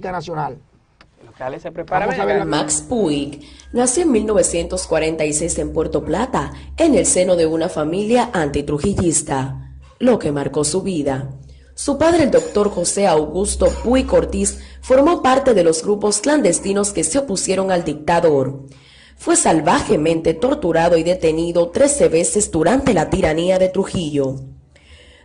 Nacional. Locales se preparan. Max Puig nació en 1946 en Puerto Plata, en el seno de una familia antitrujillista, lo que marcó su vida. Su padre, el doctor José Augusto Puig Ortiz, formó parte de los grupos clandestinos que se opusieron al dictador. Fue salvajemente torturado y detenido 13 veces durante la tiranía de Trujillo.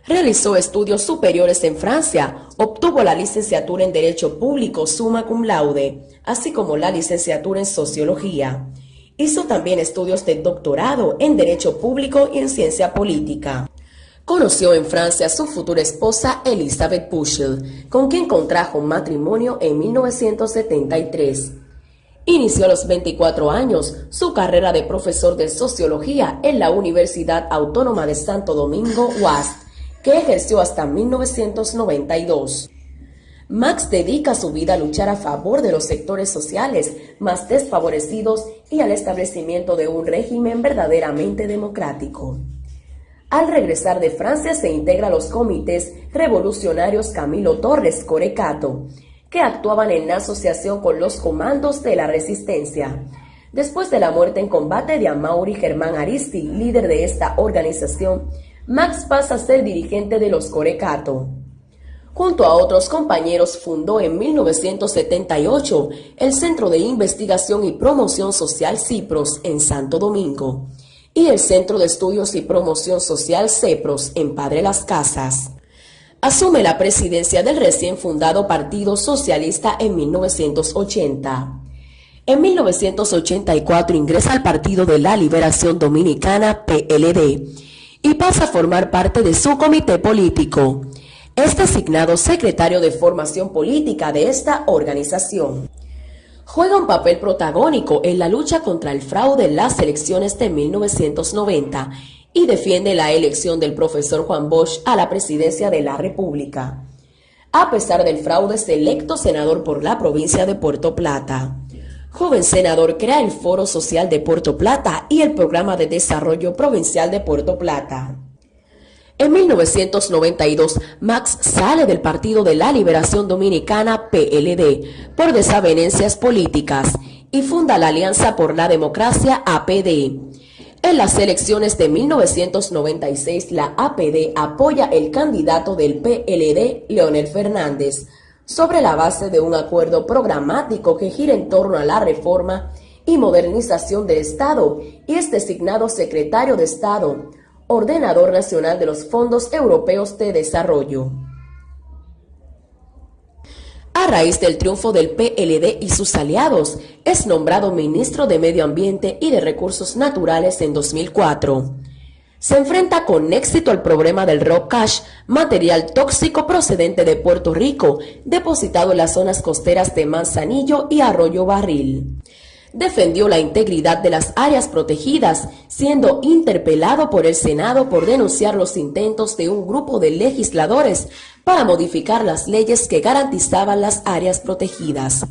Realizó estudios superiores en Francia, obtuvo la licenciatura en Derecho Público summa cum laude, así como la licenciatura en Sociología. Hizo también estudios de doctorado en Derecho Público y en Ciencia Política. Conoció en Francia a su futura esposa Elisabeth Puchel, con quien contrajo matrimonio en 1973. Inició a los 24 años su carrera de profesor de Sociología en la Universidad Autónoma de Santo Domingo, UASD, que ejerció hasta 1992. Max dedica su vida a luchar a favor de los sectores sociales más desfavorecidos y al establecimiento de un régimen verdaderamente democrático. Al regresar de Francia se integra a los comités revolucionarios Camilo Torres Corecato, que actuaban en asociación con los comandos de la resistencia. Después de la muerte en combate de Amaury Germán Aristi, líder de esta organización, Max pasa a ser dirigente de los Corecato. Junto a otros compañeros fundó en 1978 el Centro de Investigación y Promoción Social CIPROS en Santo Domingo y el Centro de Estudios y Promoción Social CEPROS en Padre Las Casas. Asume la presidencia del recién fundado Partido Socialista en 1980. En 1984 ingresa al Partido de la Liberación Dominicana, PLD, y pasa a formar parte de su comité político. Es designado secretario de formación política de esta organización. Juega un papel protagónico en la lucha contra el fraude en las elecciones de 1990 y defiende la elección del profesor Juan Bosch a la presidencia de la República. A pesar del fraude, es electo senador por la provincia de Puerto Plata. Joven senador, crea el Foro Social de Puerto Plata y el Programa de Desarrollo Provincial de Puerto Plata. En 1992, Max sale del Partido de la Liberación Dominicana, PLD, por desavenencias políticas y funda la Alianza por la Democracia, APD. En las elecciones de 1996, la APD apoya el candidato del PLD, Leonel Fernández, sobre la base de un acuerdo programático que gira en torno a la reforma y modernización del Estado, y es designado secretario de Estado, ordenador nacional de los fondos europeos de desarrollo. A raíz del triunfo del PLD y sus aliados, es nombrado ministro de Medio Ambiente y de Recursos Naturales en 2004. Se enfrenta con éxito al problema del rock cash, material tóxico procedente de Puerto Rico, depositado en las zonas costeras de Manzanillo y Arroyo Barril. Defendió la integridad de las áreas protegidas, siendo interpelado por el Senado por denunciar los intentos de un grupo de legisladores para modificar las leyes que garantizaban las áreas protegidas.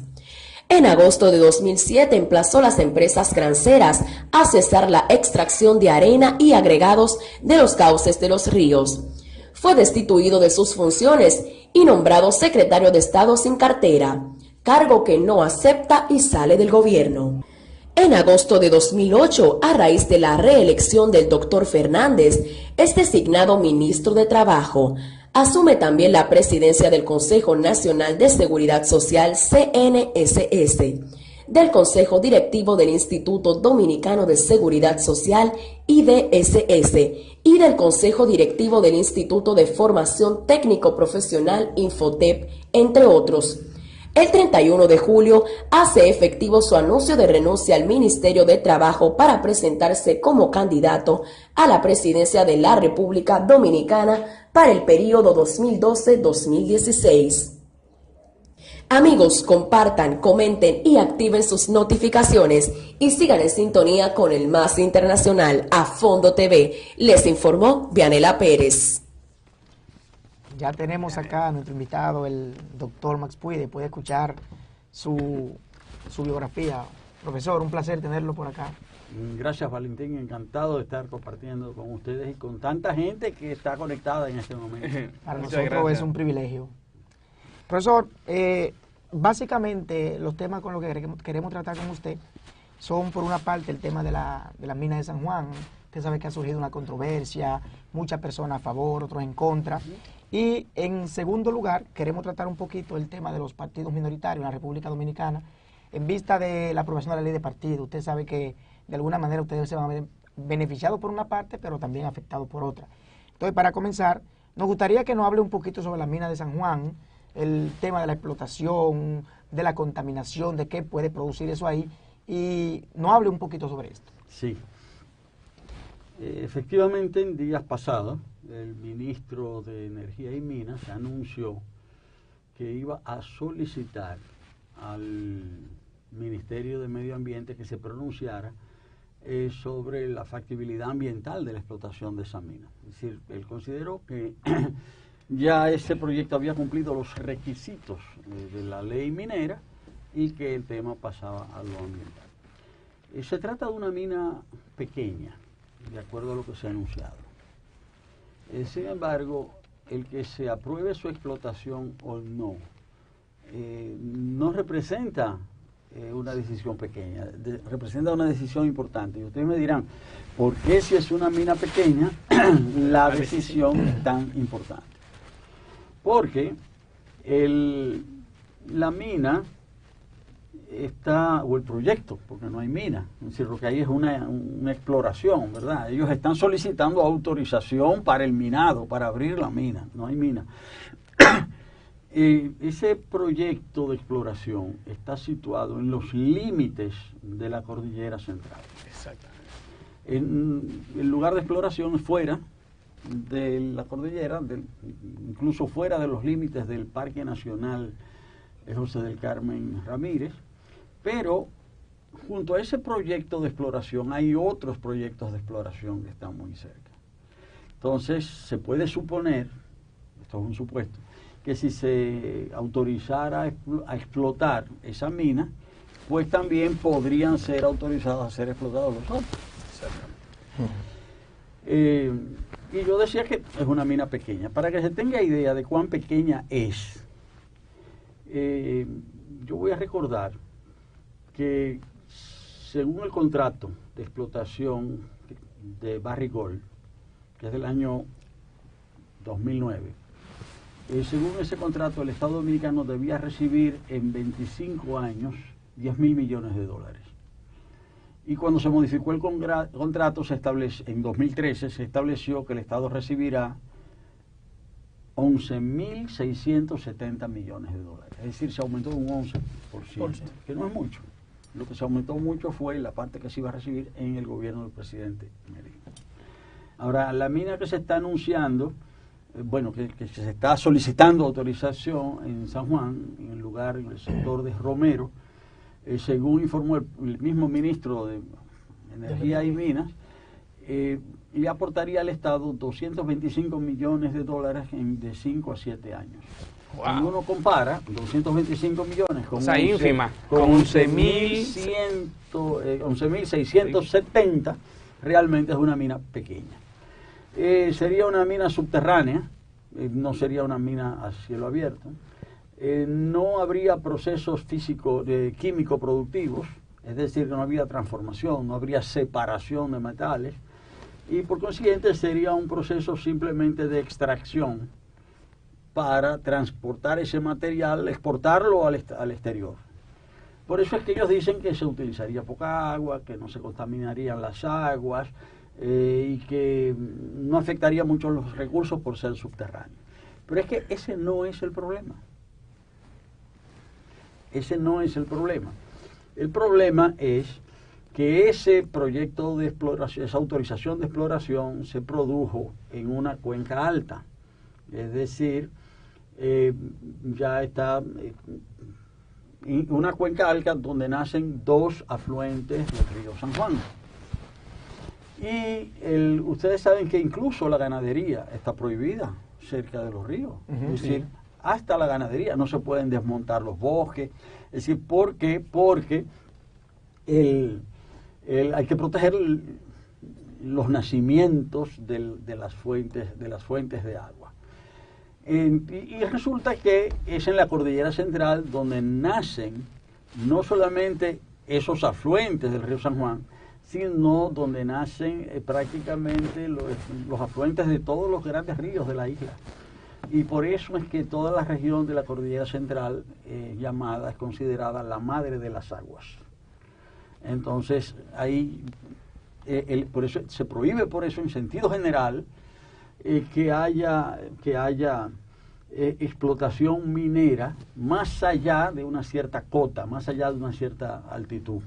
En agosto de 2007 emplazó a las empresas granceras a cesar la extracción de arena y agregados de los cauces de los ríos. Fue destituido de sus funciones y nombrado secretario de Estado sin cartera, cargo que no acepta y sale del gobierno. En agosto de 2008, a raíz de la reelección del doctor Fernández, es designado ministro de Trabajo. Asume también la presidencia del Consejo Nacional de Seguridad Social, CNSS, del Consejo Directivo del Instituto Dominicano de Seguridad Social, IDSS, y del Consejo Directivo del Instituto de Formación Técnico Profesional, Infotep, entre otros. El 31 de julio hace efectivo su anuncio de renuncia al Ministerio de Trabajo para presentarse como candidato a la presidencia de la República Dominicana para el periodo 2012-2016. Amigos, compartan, comenten y activen sus notificaciones y sigan en sintonía con el más internacional, A Fondo TV. Les informó Vianela Pérez. Ya tenemos acá a nuestro invitado, el doctor Max Puig, después de escuchar su biografía. Profesor, un placer tenerlo por acá. Gracias, Valentín, encantado de estar compartiendo con ustedes y con tanta gente que está conectada en este momento. Para nosotros es un privilegio. Profesor, básicamente los temas con los que queremos tratar con usted son, por una parte, el tema de las minas de San Juan. Usted sabe que ha surgido una controversia, muchas personas a favor, otros en contra. Y en segundo lugar, queremos tratar un poquito el tema de los partidos minoritarios en la República Dominicana, en vista de la aprobación de la ley de partidos. Usted sabe que de alguna manera ustedes se van a ver beneficiados por una parte, pero también afectados por otra. Entonces, para comenzar, nos gustaría que nos hable un poquito sobre las minas de San Juan, el tema de la explotación, de la contaminación, de qué puede producir eso ahí, y nos hable un poquito sobre esto. Sí. Efectivamente, en días pasados, el ministro de Energía y Minas anunció que iba a solicitar al Ministerio de Medio Ambiente que se pronunciara sobre la factibilidad ambiental de la explotación de esa mina. Es decir, él consideró que ya ese proyecto había cumplido los requisitos de la ley minera y que el tema pasaba a lo ambiental. Se trata de una mina pequeña, de acuerdo a lo que se ha anunciado. Sin embargo, el que se apruebe su explotación o no, no representa una decisión pequeña, representa una decisión importante. Y ustedes me dirán, ¿por qué si es una mina pequeña la decisión es tan importante? Porque la mina está, o el proyecto, porque no hay mina, es decir, lo que hay es una exploración, ¿verdad? Ellos están solicitando autorización para el minado, para abrir la mina, no hay mina. Ese proyecto de exploración está situado en los límites de la cordillera central. Exactamente. El lugar de exploración es fuera de la cordillera, incluso fuera de los límites del Parque Nacional José del Carmen Ramírez, pero junto a ese proyecto de exploración hay otros proyectos de exploración que están muy cerca. Entonces se puede suponer, esto es un supuesto, que si se autorizara a explotar esa mina, pues también podrían ser autorizados a ser explotados los otros. Y yo decía que es una mina pequeña. Para que se tenga idea de cuán pequeña es, yo voy a recordar que según el contrato de explotación de Barrick-Gold, que es del año 2009, según ese contrato el Estado Dominicano debía recibir en 25 años 10.000 millones de dólares. Y cuando se modificó el contrato, en 2013 se estableció que el Estado recibirá 11.670 millones de dólares. Es decir, se aumentó un 11%, que no es mucho. Lo que se aumentó mucho fue la parte que se iba a recibir en el gobierno del presidente Medina. Ahora, la mina que se está anunciando, que se está solicitando autorización en San Juan, en el sector de Romero, según informó el mismo ministro de Energía y Minas, le aportaría al Estado 225 millones de dólares de 5 a 7 años. Wow. Cuando uno compara 225 millones con, ínfima, con 11.670, realmente es una mina pequeña. Sería una mina subterránea, no sería una mina a cielo abierto. No habría procesos químico productivos, es decir, que no habría transformación, no habría separación de metales, y por consiguiente sería un proceso simplemente de extracción para transportar ese material, exportarlo al exterior. Por eso es que ellos dicen que se utilizaría poca agua, que no se contaminarían las aguas y que no afectaría mucho los recursos por ser subterráneo. Pero es que ese no es el problema. Ese no es el problema. El problema es que ese proyecto de exploración, esa autorización de exploración se produjo en una cuenca alta. Es decir, ya está una cuenca alta donde nacen dos afluentes del río San Juan. Y ustedes saben que incluso la ganadería está prohibida cerca de los ríos. Es decir, hasta la ganadería, no se pueden desmontar los bosques. Es decir, ¿por qué? Porque hay que proteger los nacimientos de las fuentes de agua. Y resulta que es en la cordillera central donde nacen no solamente esos afluentes del río San Juan, sino donde nacen prácticamente los afluentes de todos los grandes ríos de la isla. Y por eso es que toda la región de la cordillera central es considerada la madre de las aguas. Entonces, ahí, por eso, se prohíbe por eso en sentido general que haya explotación minera más allá de una cierta cota, más allá de una cierta altitud.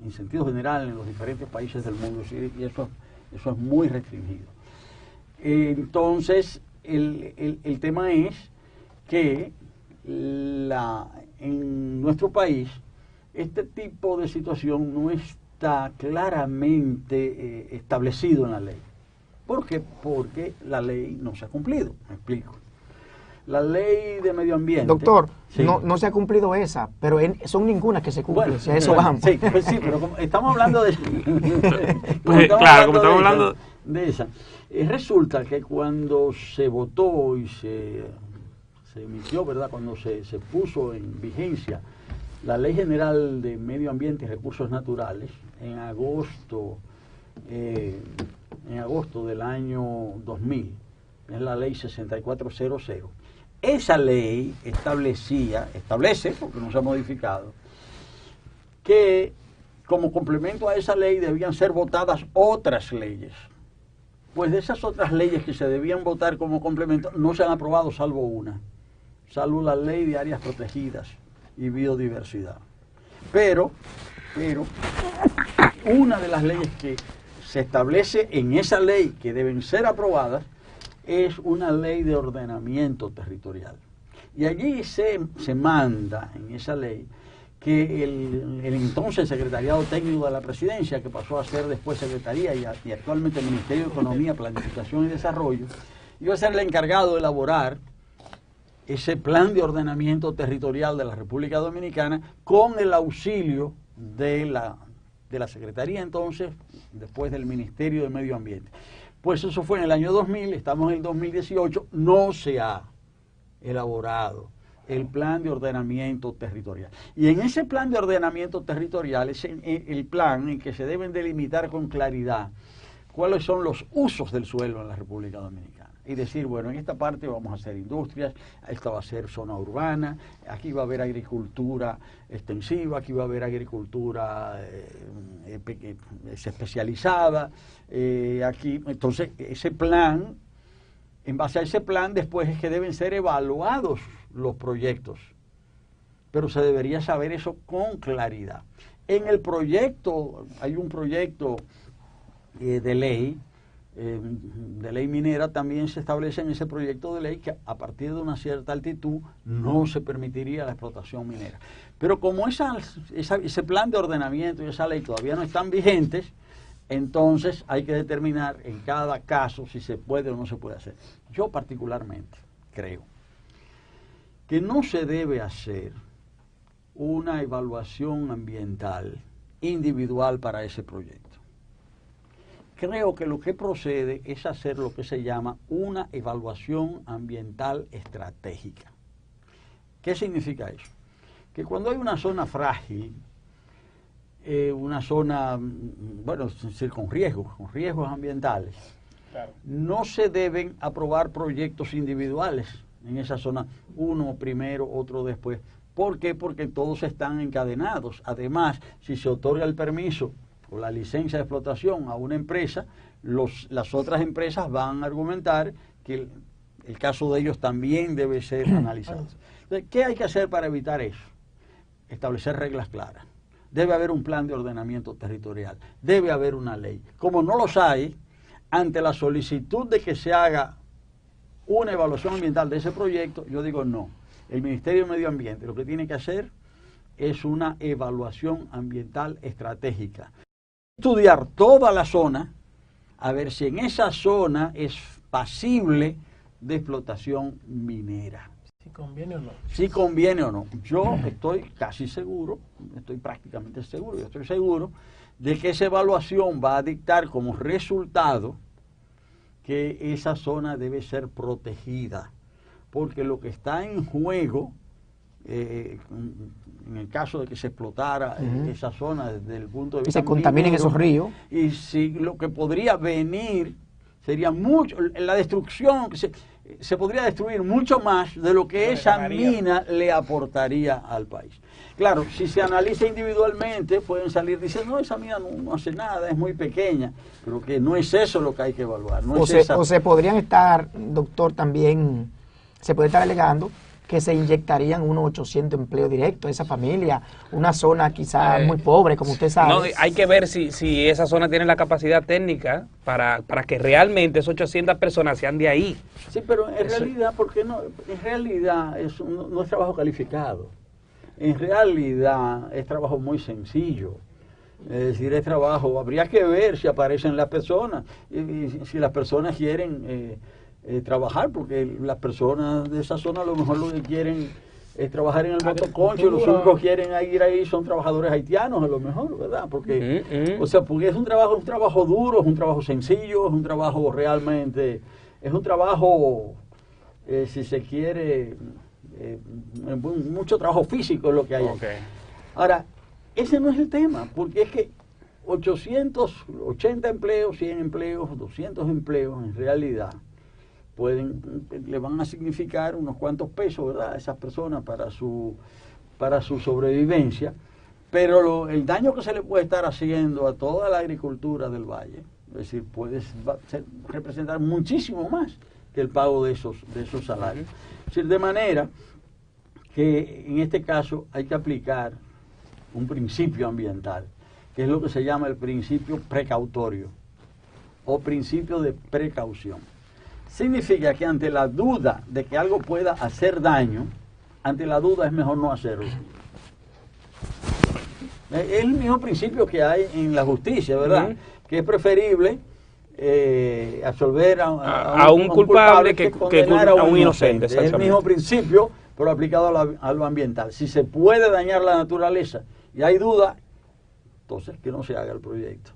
En sentido general, en los diferentes países del mundo, y eso es muy restringido. Entonces, el tema es que en nuestro país este tipo de situación no está claramente establecido en la ley. ¿Por qué? Porque la ley no se ha cumplido. Me explico. La ley de medio ambiente... Doctor, sí. no se ha cumplido esa, pero son ninguna que se cumplen, Bueno, si a eso vamos. Sí, pero como estamos hablando de... Claro, como estamos hablando... De esa. Resulta que cuando se votó y se emitió, ¿verdad? Cuando se puso en vigencia la Ley General de Medio Ambiente y Recursos Naturales, en agosto del año 2000, es la Ley 6400, esa ley establece, porque no se ha modificado, que como complemento a esa ley debían ser votadas otras leyes. Pues de esas otras leyes que se debían votar como complemento, no se han aprobado salvo la Ley de Áreas Protegidas y Biodiversidad. Pero una de las leyes que se establece en esa ley que deben ser aprobadas es una ley de ordenamiento territorial. Y allí se manda en esa ley que el entonces Secretariado Técnico de la Presidencia, que pasó a ser después Secretaría y actualmente el Ministerio de Economía, Planificación y Desarrollo, iba a ser el encargado de elaborar ese plan de ordenamiento territorial de la República Dominicana con el auxilio de la Secretaría entonces, después del Ministerio de Medio Ambiente. Pues eso fue en el año 2000, estamos en el 2018, no se ha elaborado el plan de ordenamiento territorial. Y en ese plan de ordenamiento territorial es el plan en que se deben delimitar con claridad cuáles son los usos del suelo en la República Dominicana. Y decir, bueno, en esta parte vamos a hacer industrias, esta va a ser zona urbana, aquí va a haber agricultura extensiva, aquí va a haber agricultura especializada, aquí. Entonces, ese plan, en base a ese plan, después es que deben ser evaluados los proyectos. Pero se debería saber eso con claridad. En el proyecto, hay un proyecto de ley minera, también se establece en ese proyecto de ley que a partir de una cierta altitud no se permitiría la explotación minera. Pero como ese plan de ordenamiento y esa ley todavía no están vigentes, entonces hay que determinar en cada caso si se puede o no se puede hacer. Yo particularmente creo que no se debe hacer una evaluación ambiental individual para ese proyecto. Creo que lo que procede es hacer lo que se llama una evaluación ambiental estratégica. ¿Qué significa eso? Que cuando hay una zona frágil, una zona, bueno, es decir, con riesgos ambientales, claro, no se deben aprobar proyectos individuales en esa zona, uno primero, otro después. ¿Por qué? Porque todos están encadenados. Además, si se otorga el permiso o la licencia de explotación a una empresa, las otras empresas van a argumentar que el caso de ellos también debe ser analizado. Entonces, ¿qué hay que hacer para evitar eso? Establecer reglas claras. Debe haber un plan de ordenamiento territorial, debe haber una ley. Como no los hay, ante la solicitud de que se haga una evaluación ambiental de ese proyecto, yo digo no. El Ministerio de Medio Ambiente lo que tiene que hacer es una evaluación ambiental estratégica. Estudiar toda la zona, a ver si en esa zona es pasible de explotación minera. Si conviene o no. Si conviene o no. Yo estoy casi seguro, estoy prácticamente seguro, yo estoy seguro de que esa evaluación va a dictar como resultado que esa zona debe ser protegida porque lo que está en juego, en el caso de que se explotara esa zona desde el punto de vista y se contaminen esos ríos, y si lo que podría venir sería mucho, la destrucción, se podría destruir mucho más de lo que esa mina le aportaría al país. Claro, si se analiza individualmente, pueden salir diciendo, no, esa mina no hace nada, es muy pequeña, pero que no es eso lo que hay que evaluar. No o se podrían estar, doctor, también, se puede estar alegando que se inyectarían unos 800 empleos directos a esa familia, una zona quizás muy pobre, como usted sabe. No, hay que ver si esa zona tiene la capacidad técnica para que realmente esas 800 personas sean de ahí. Sí, pero en realidad, ¿por no? En realidad no es trabajo calificado. En realidad es trabajo muy sencillo. Es decir, es trabajo, habría que ver si aparecen las personas, y si las personas quieren trabajar, porque las personas de esa zona a lo mejor lo que quieren es trabajar en el motoconcho, y los únicos que quieren ir ahí son trabajadores haitianos a lo mejor, ¿verdad? Porque, o sea, porque es un trabajo duro, es un trabajo sencillo, es un trabajo realmente, es un trabajo, si se quiere, mucho trabajo físico es lo que hay ahí. Ahora, ese no es el tema, porque es que 880 empleos, 100 empleos, 200 empleos en realidad le van a significar unos cuantos pesos, ¿verdad?, a esas personas para su sobrevivencia, pero el daño que se le puede estar haciendo a toda la agricultura del valle, es decir, representar muchísimo más que el pago de esos salarios. Es decir, de manera que en este caso hay que aplicar un principio ambiental, que es lo que se llama el principio precautorio o principio de precaución. Significa que ante la duda de que algo pueda hacer daño, ante la duda es mejor no hacerlo. Es el mismo principio que hay en la justicia, ¿verdad? Que es preferible absolver a un culpable que condenar a un inocente. Es el mismo principio, pero aplicado a lo ambiental. Si se puede dañar la naturaleza y hay duda, entonces que no se haga el proyecto.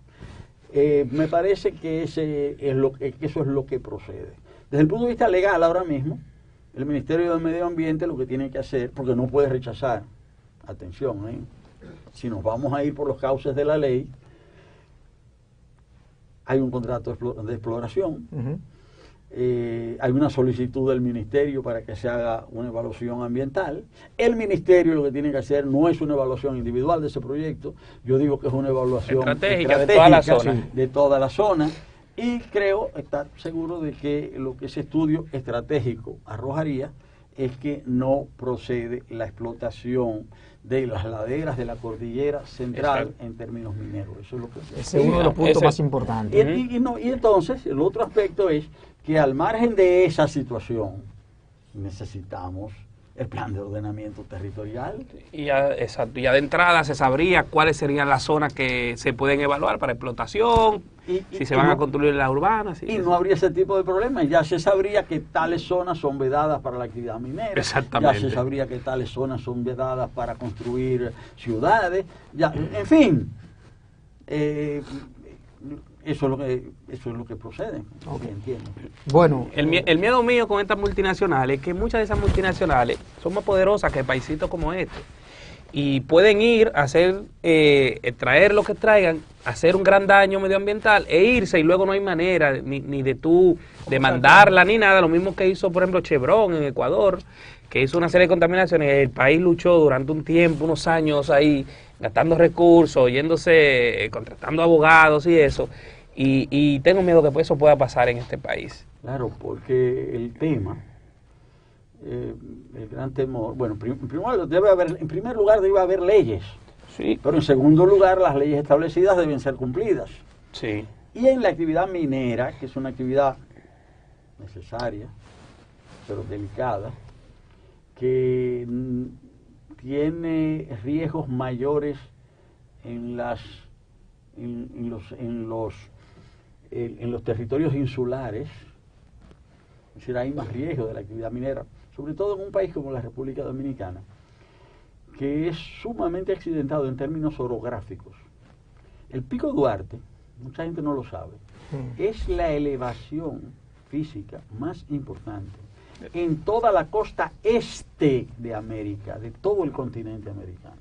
Me parece que eso es lo que procede. Desde el punto de vista legal, ahora mismo, el Ministerio del Medio Ambiente lo que tiene que hacer, porque no puede rechazar, atención, si nos vamos a ir por los cauces de la ley, hay un contrato de exploración, hay una solicitud del Ministerio para que se haga una evaluación ambiental. El Ministerio lo que tiene que hacer no es una evaluación individual de ese proyecto, yo digo que es una evaluación estratégica de toda la zona. Y creo estar seguro de que lo que ese estudio estratégico arrojaría es que no procede la explotación de las laderas de la cordillera central en términos mineros. Eso es lo que ese es uno de los puntos más importantes. Y entonces el otro aspecto es que al margen de esa situación necesitamos el plan de ordenamiento territorial. Exacto. Ya de entrada se sabría cuáles serían las zonas que se pueden evaluar para explotación, si se van a construir las urbanas. Y no habría ese tipo de problemas. Ya se sabría que tales zonas son vedadas para la actividad minera. Exactamente. Ya se sabría que tales zonas son vedadas para construir ciudades. Ya, en fin. Eso es lo que procede. Okay. Entiendo. Bueno, el miedo mío con estas multinacionales es que muchas de esas multinacionales son más poderosas que paisitos como este. Y pueden ir a hacer, traer lo que traigan, hacer un gran daño medioambiental e irse, y luego no hay manera ni de tú demandarla ni nada. Lo mismo que hizo, por ejemplo, Chevron en Ecuador, que hizo una serie de contaminaciones. El país luchó durante un tiempo, unos años ahí, gastando recursos, yéndose, contratando abogados y eso. Y tengo miedo que eso pueda pasar en este país. Claro, porque el tema, el gran temor, bueno, en primer lugar debe haber leyes, sí, pero en segundo lugar las leyes establecidas deben ser cumplidas. Sí. Y en la actividad minera, que es una actividad necesaria, pero delicada, que tiene riesgos mayores en los territorios insulares, es decir, hay más riesgo de la actividad minera, sobre todo en un país como la República Dominicana, que es sumamente accidentado en términos orográficos. El Pico Duarte, mucha gente no lo sabe, es la elevación física más importante en toda la costa este de América, de todo el continente americano.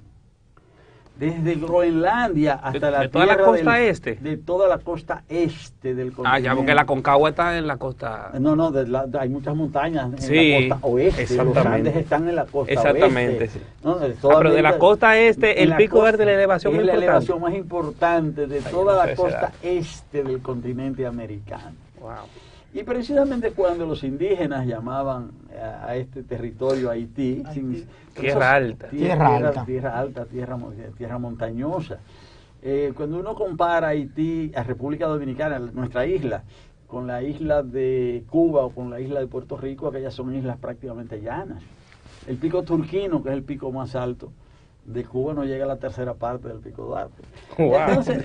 Desde Groenlandia hasta de toda la costa este. De toda la costa este del continente. Ah, ya, porque la Concagua está en la costa. No, hay muchas montañas en Sí, la costa oeste. exactamente. Los Andes están en la costa Exactamente, oeste. sí. No, Pero de la costa este, el Pico Verde es la elevación es más la importante. elevación más importante de Ay, toda no sé la esa costa edad. este del continente americano. Wow. Y precisamente cuando los indígenas llamaban a este territorio Haití, Tierra alta. Tierra montañosa. Cuando uno compara Haití a República Dominicana, nuestra isla, con la isla de Cuba o con la isla de Puerto Rico, aquellas son islas prácticamente llanas. El pico Turquino, que es el pico más alto de Cuba, no llega a la tercera parte del pico Duarte. Wow. Entonces,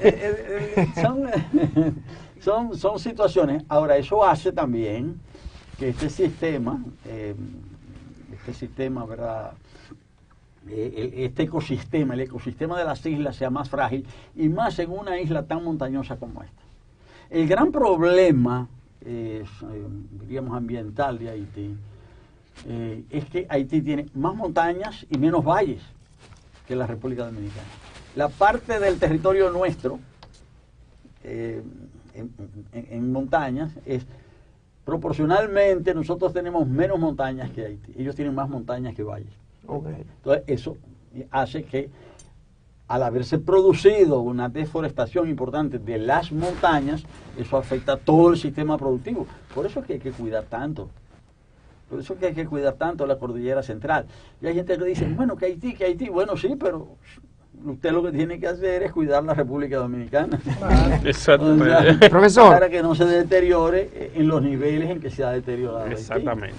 son situaciones. Ahora, eso hace también que este sistema, ¿verdad? Este ecosistema, el ecosistema de las islas sea más frágil y más en una isla tan montañosa como esta. El gran problema, diríamos, ambiental de Haití, es que Haití tiene más montañas y menos valles que la República Dominicana. La parte del territorio nuestro, en montañas, es proporcionalmente nosotros tenemos menos montañas que Haití. Ellos tienen más montañas que valles. Okay. Entonces, eso hace que, al haberse producido una deforestación importante de las montañas, eso afecta a todo el sistema productivo. Por eso es que hay que cuidar tanto. Por eso es que hay que cuidar tanto la cordillera central. Y hay gente que dice, bueno, que Haití. Bueno, sí, pero usted lo que tiene que hacer es cuidar la República Dominicana. Exactamente. O sea, Profesor. para que no se deteriore en los niveles en que se ha deteriorado Haití. Exactamente.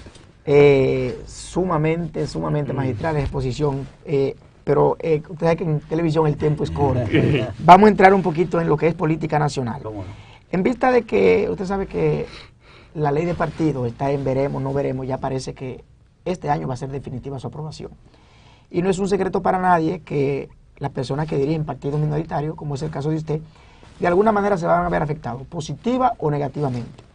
Sumamente magistral la exposición, pero usted sabe que en televisión el tiempo es corto. Vamos a entrar un poquito en lo que es política nacional. ¿Cómo no? En vista de que usted sabe que la ley de partidos está en veremos, no veremos, ya parece que este año va a ser definitiva su aprobación. Y no es un secreto para nadie que las personas que dirigen partidos minoritarios, como es el caso de usted, de alguna manera se van a ver afectados, positiva o negativamente.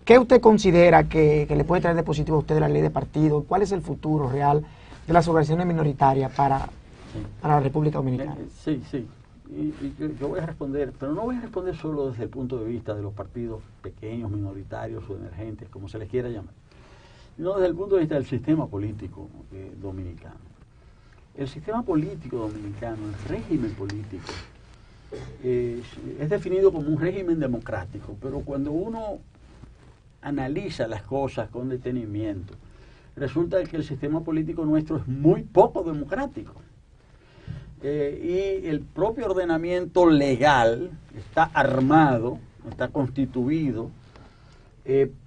¿Qué usted considera que le puede traer de positivo a usted de la ley de partido? ¿Cuál es el futuro real de las organizaciones minoritarias para la República Dominicana? Sí. Y yo voy a responder, pero no voy a responder solo desde el punto de vista de los partidos pequeños, minoritarios o emergentes, como se les quiera llamar, sino desde el punto de vista del sistema político dominicano. El sistema político dominicano, el régimen político, es definido como un régimen democrático, pero cuando uno analiza las cosas con detenimiento, resulta que el sistema político nuestro es muy poco democrático. Y el propio ordenamiento legal está armado, está constituido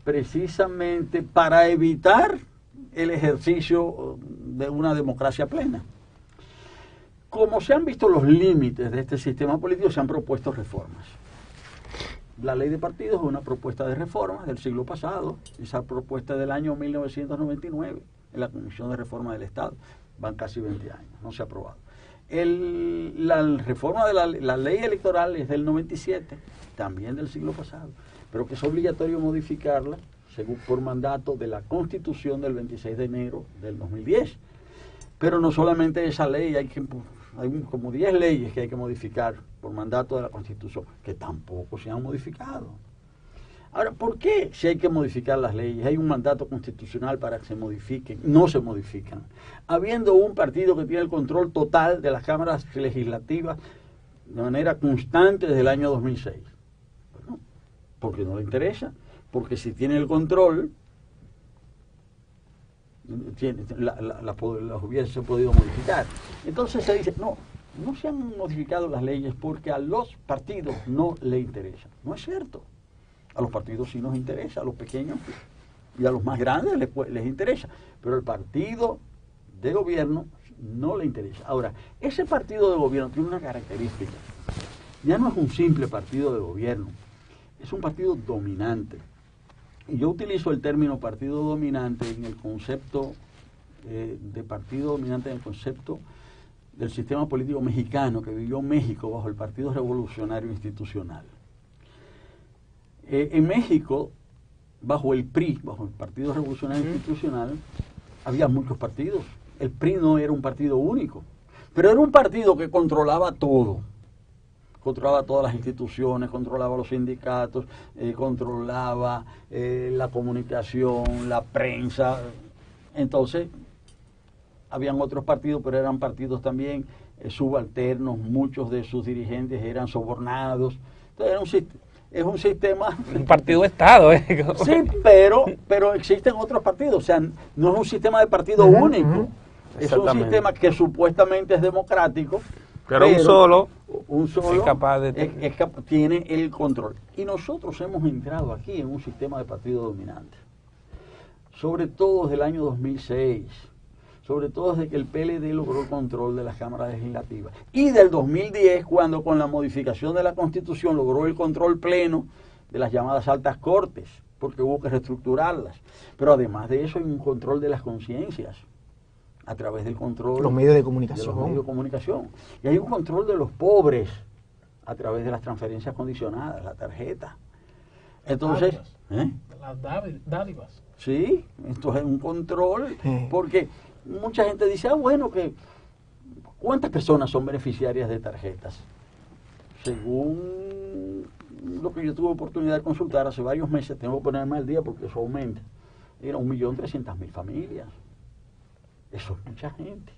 precisamente para evitar el ejercicio de una democracia plena. Como se han visto los límites de este sistema político, se han propuesto reformas. La ley de partidos es una propuesta de reforma del siglo pasado, esa propuesta del año 1999 en la Comisión de Reforma del Estado. Van casi 20 años, no se ha aprobado. La reforma de la ley electoral es del 97, también del siglo pasado, pero que es obligatorio modificarla según por mandato de la Constitución del 26 de enero del 2010. Pero no solamente esa ley, hay como 10 leyes que hay que modificar por mandato de la Constitución, que tampoco se han modificado. Ahora, ¿por qué si hay que modificar las leyes? Hay un mandato constitucional para que se modifiquen, no se modifican. Habiendo un partido que tiene el control total de las cámaras legislativas de manera constante desde el año 2006. Bueno, porque no le interesa, porque si tiene el control, las hubiese podido modificar. Entonces se dice, no se han modificado las leyes porque a los partidos no les interesa. No es cierto. A los partidos sí nos interesa, a los pequeños y a los más grandes les interesa, pero el partido de gobierno no le interesa. Ahora, ese partido de gobierno tiene una característica. Ya no es un simple partido de gobierno, es un partido dominante. Y yo utilizo el término partido dominante en el concepto de partido dominante, en el concepto del sistema político mexicano que vivió México bajo el Partido Revolucionario Institucional. En México, bajo el PRI, bajo el Partido Revolucionario Institucional, había muchos partidos. El PRI no era un partido único, pero era un partido que controlaba todo. Controlaba todas las instituciones, controlaba los sindicatos, controlaba la comunicación, la prensa. Entonces, habían otros partidos, pero eran partidos también subalternos, muchos de sus dirigentes eran sobornados. Entonces, es un sistema... Un partido Estado, ¿eh? Sí, pero existen otros partidos, o sea, no es un sistema de partido único. Es un sistema que supuestamente es democrático, pero un solo es capaz de... tiene el control. Y nosotros hemos entrado aquí en un sistema de partido dominante, sobre todo desde el año 2006, sobre todo desde que el PLD logró el control de las cámaras legislativas, y del 2010, cuando con la modificación de la Constitución logró el control pleno de las llamadas altas cortes, porque hubo que reestructurarlas. Pero además de eso hay un control de las conciencias, a través del control los medios de comunicación. Y hay un control de los pobres a través de las transferencias condicionadas, la tarjeta. Entonces, las dádivas. Sí, esto es un control, porque mucha gente dice, bueno, ¿cuántas personas son beneficiarias de tarjetas? Según lo que yo tuve oportunidad de consultar hace varios meses, tengo que ponerme al día porque eso aumenta, era 1.300.000 familias. Eso es mucha gente.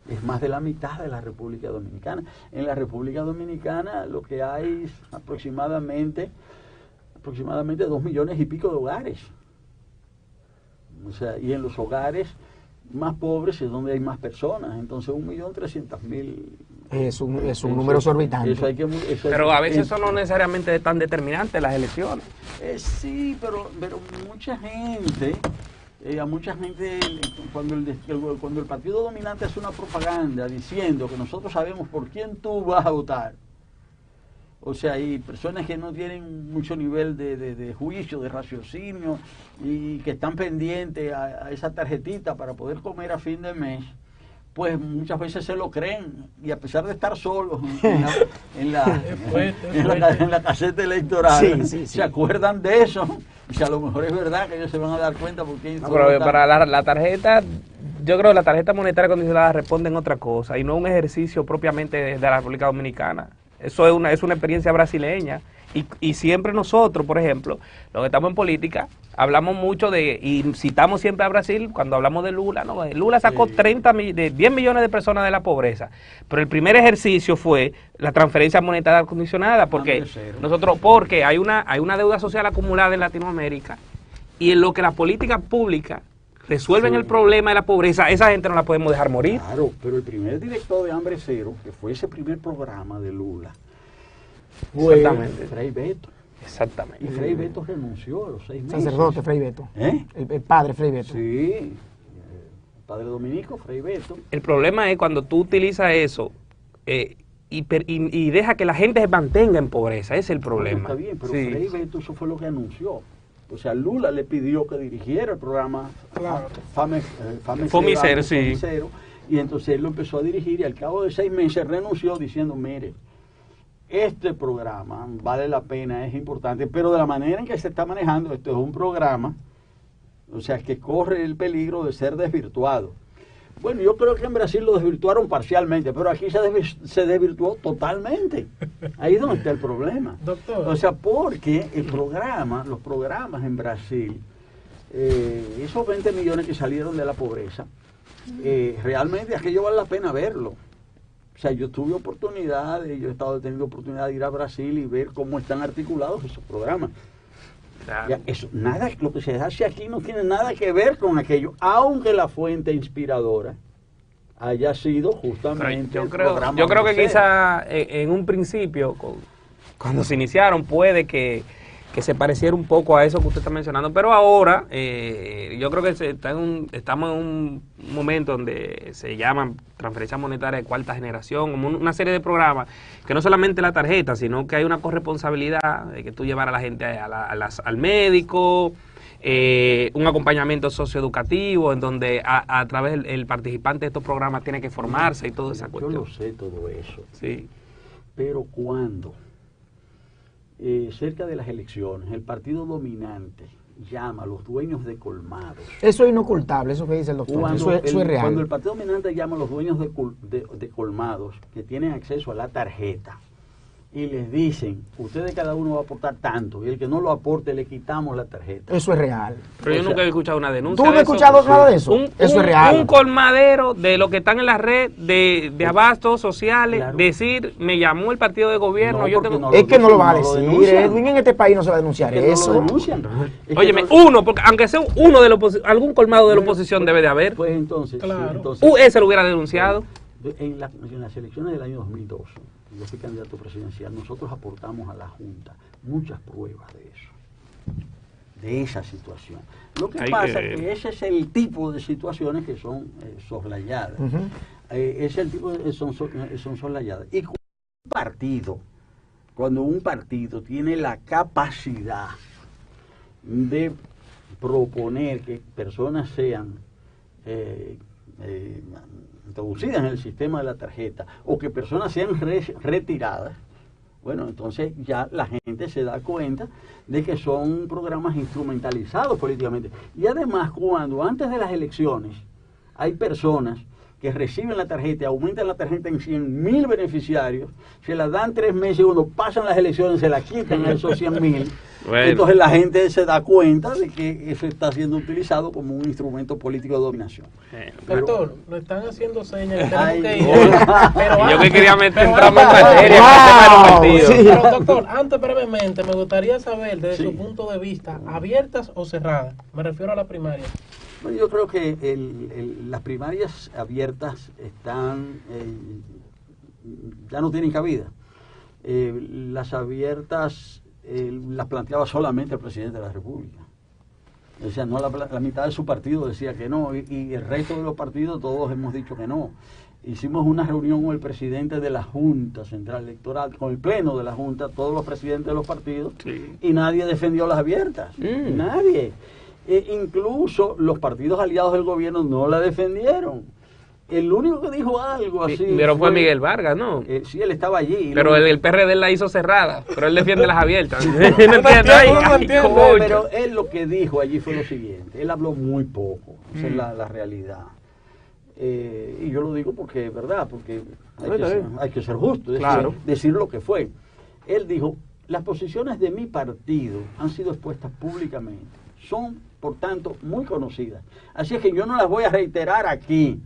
Es más de la mitad de la República Dominicana. En la República Dominicana lo que hay es aproximadamente 2 millones y pico de hogares. O sea, y en los hogares más pobres es donde hay más personas. Entonces 1.300.000 es un número exorbitante. Pero a veces eso no necesariamente es tan determinante las elecciones. Sí, pero mucha gente... a mucha gente, cuando el partido dominante hace una propaganda diciendo que nosotros sabemos por quién tú vas a votar, o sea, hay personas que no tienen mucho nivel de juicio, de raciocinio, y que están pendientes a esa tarjetita para poder comer a fin de mes, pues muchas veces se lo creen, y a pesar de estar solos en la caseta electoral, se acuerdan de eso. Y a lo mejor es verdad que ellos se van a dar cuenta porque... pero para la tarjeta, yo creo que la tarjeta monetaria condicionada responde en otra cosa y no un ejercicio propiamente de la República Dominicana. Eso es una experiencia brasileña. Y siempre nosotros, por ejemplo, los que estamos en política, hablamos mucho y citamos siempre a Brasil cuando hablamos de Lula. ¿No? Lula sacó 10 millones de personas de la pobreza, pero el primer ejercicio fue la transferencia monetaria condicionada, porque hay una deuda social acumulada en Latinoamérica, y en lo que las políticas públicas resuelven el problema de la pobreza, esa gente no la podemos dejar morir. Claro, pero el primer director de Hambre Cero, que fue ese primer programa de Lula, fue Frei Beto. Exactamente. Y Frei Beto renunció a los 6 meses. Sacerdote Frei Beto. El padre Frei Beto. Sí, el padre dominico Frei Beto. El problema es cuando tú utilizas eso y deja que la gente se mantenga en pobreza. Ese es el problema. Está bien, pero Frei Beto eso fue lo que anunció. O sea, Lula le pidió que dirigiera el programa Fomicero, y entonces él lo empezó a dirigir y al cabo de 6 meses renunció diciendo, mire, este programa vale la pena, es importante, pero de la manera en que se está manejando, esto es un programa, o sea, que corre el peligro de ser desvirtuado. Bueno, yo creo que en Brasil lo desvirtuaron parcialmente, pero aquí se desvirtuó totalmente. Ahí es donde está el problema. Doctor. O sea, porque los programas en Brasil, esos 20 millones que salieron de la pobreza, realmente aquello vale la pena verlo. O sea, yo tuve yo he estado teniendo oportunidad de ir a Brasil y ver cómo están articulados esos programas. Claro. Ya, lo que se hace aquí no tiene nada que ver con aquello, aunque la fuente inspiradora haya sido justamente yo creo que quizá en un principio, cuando se iniciaron, puede que se pareciera un poco a eso que usted está mencionando, pero ahora yo creo que estamos en un momento donde se llaman transferencias monetarias de cuarta generación, como una serie de programas que no solamente la tarjeta, sino que hay una corresponsabilidad de que tú llevar a la gente al médico, un acompañamiento socioeducativo en donde a través el participante de estos programas tiene que formarse y toda esa cuestión. Yo lo sé todo eso. Sí. Pero cuando cerca de las elecciones, el partido dominante llama a los dueños de colmados. Eso es inocultable, eso que dice el doctor, eso es real. Cuando el partido dominante llama a los dueños de colmados que tienen acceso a la tarjeta y les dicen, ustedes cada uno va a aportar tanto, y el que no lo aporte le quitamos la tarjeta. Eso es real. Pero yo nunca he escuchado una denuncia. ¿Tú no has escuchado nada de eso? Eso es real. Un colmadero de lo que están en la red de abastos sociales, claro. Decir, me llamó el partido de gobierno. No, yo tengo... no es que no lo van a decir. En este país no se va a denunciar eso. No lo denuncian. Óyeme, uno, porque aunque sea uno de la oposición, algún colmado de la oposición debe de haber. Pues entonces, claro. Sí, entonces ese lo hubiera denunciado. En las elecciones del año 2002, yo fui candidato presidencial, nosotros aportamos a la Junta muchas pruebas de eso, de esa situación. Lo que pasa es que ese es el tipo de situaciones que son soslayadas. Es el tipo de son soslayadas. Y cuando un partido tiene la capacidad de proponer que personas sean introducidas en el sistema de la tarjeta o que personas sean retiradas, bueno, entonces ya la gente se da cuenta de que son programas instrumentalizados políticamente. Y además, cuando antes de las elecciones hay personas que reciben la tarjeta, aumentan la tarjeta en 100.000 beneficiarios, se la dan 3 meses y cuando pasan las elecciones se la quitan a esos 100.000. Bueno. Entonces la gente se da cuenta de que eso está siendo utilizado como un instrumento político de dominación. Doctor, nos están haciendo señas que tenemos que ir. Pero yo que quería entrarme en materia. Sí. Pero doctor, antes brevemente me gustaría saber desde su punto de vista, ¿abiertas o cerradas? Me refiero a la primaria. Bueno, yo creo que las primarias abiertas están ya no tienen cabida. Las abiertas las planteaba solamente el presidente de la República. O sea, no la mitad de su partido decía que no, y el resto de los partidos todos hemos dicho que no. Hicimos una reunión con el presidente de la Junta Central Electoral, con el pleno de la Junta, todos los presidentes de los partidos, sí. Y nadie defendió las abiertas. Nadie. Incluso los partidos aliados del gobierno no la defendieron. El único que dijo algo así... Pero fue Miguel Vargas, ¿no? Sí, él estaba allí. Pero el PRD la hizo cerrada, pero él defiende las abiertas. Pero él lo que dijo allí fue lo siguiente. Él habló muy poco, esa es la realidad. Y yo lo digo porque es verdad, porque hay que ser justo, decir lo que fue. Él dijo, las posiciones de mi partido han sido expuestas públicamente. Son, por tanto, muy conocidas. Así es que yo no las voy a reiterar aquí.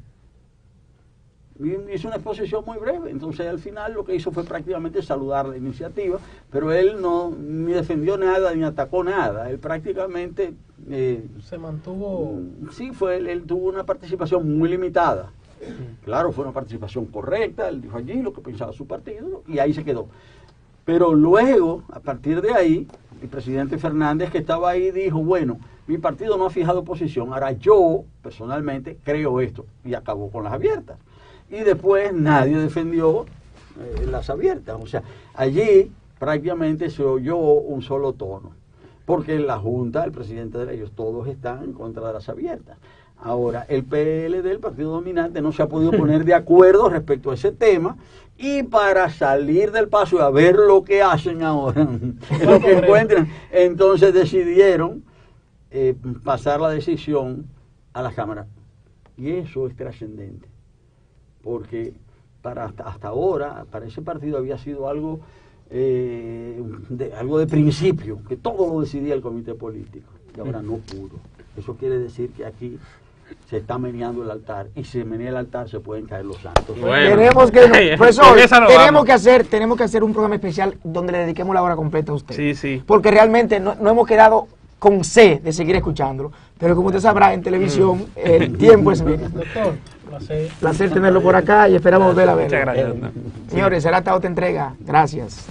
Hizo una exposición muy breve, entonces al final lo que hizo fue prácticamente saludar la iniciativa, pero él no ni defendió nada ni atacó nada. Él prácticamente se mantuvo. Sí, él tuvo una participación muy limitada. Claro, fue una participación correcta, él dijo allí lo que pensaba su partido y ahí se quedó. Pero luego, a partir de ahí, el presidente Fernández, que estaba ahí, dijo, bueno, mi partido no ha fijado posición, ahora yo, personalmente, creo esto, y acabó con las abiertas. Y después nadie defendió las abiertas. O sea, allí prácticamente se oyó un solo tono, porque la Junta, el presidente de ellos, todos están en contra de las abiertas. Ahora, el PLD, el partido dominante, no se ha podido poner de acuerdo respecto a ese tema, y para salir del paso y a ver lo que hacen ahora, lo que encuentran, entonces decidieron pasar la decisión a la Cámara. Y eso es trascendente, porque hasta ahora, para ese partido había sido algo de principio, que todo lo decidía el comité político, y ahora no pudo. Eso quiere decir que aquí se está meneando el altar, y si se menea el altar se pueden caer los santos. Bueno. Tenemos que hacer un programa especial donde le dediquemos la hora completa a usted. Sí. Porque realmente no hemos quedado con sed de seguir escuchándolo, pero como usted sabrá, en televisión el tiempo es menos. Doctor, placer tenerlo por acá y esperamos volver a verlo. Muchas gracias. Señores, será hasta otra entrega. Gracias.